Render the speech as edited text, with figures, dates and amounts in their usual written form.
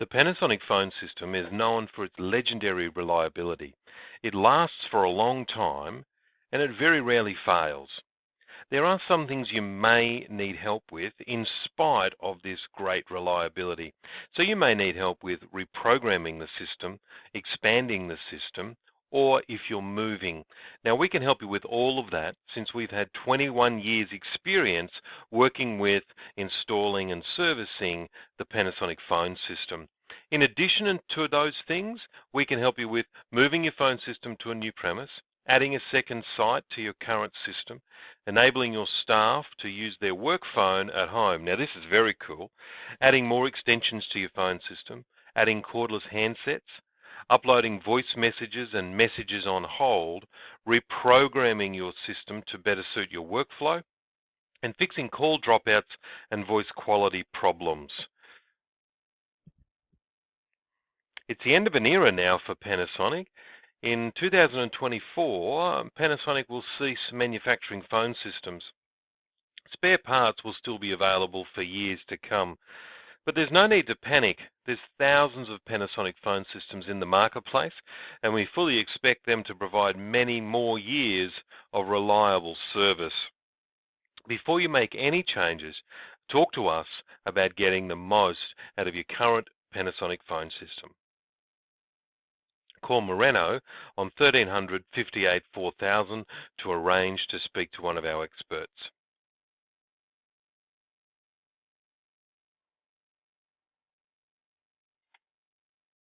The Panasonic phone system is known for its legendary reliability. It lasts for a long time and it very rarely fails. There are some things you may need help with in spite of this great reliability. So you may need help with reprogramming the system, expanding the system, or if you're moving. Now we can help you with all of that since we've had 21 years experience working with installing and servicing the Panasonic phone system. In addition to those things, we can help you with moving your phone system to a new premise, adding a second site to your current system, enabling your staff to use their work phone at home. Now this is very cool. Adding more extensions to your phone system, adding cordless handsets, uploading voice messages and messages on hold, reprogramming your system to better suit your workflow, and fixing call dropouts and voice quality problems. It's the end of an era now for Panasonic. In 2024, Panasonic will cease manufacturing phone systems. Spare parts will still be available for years to come. But there's no need to panic. There's thousands of Panasonic phone systems in the marketplace, and we fully expect them to provide many more years of reliable service. Before you make any changes, talk to us about getting the most out of your current Panasonic phone system. Call Moreno on 1300 58 4000 to arrange to speak to one of our experts.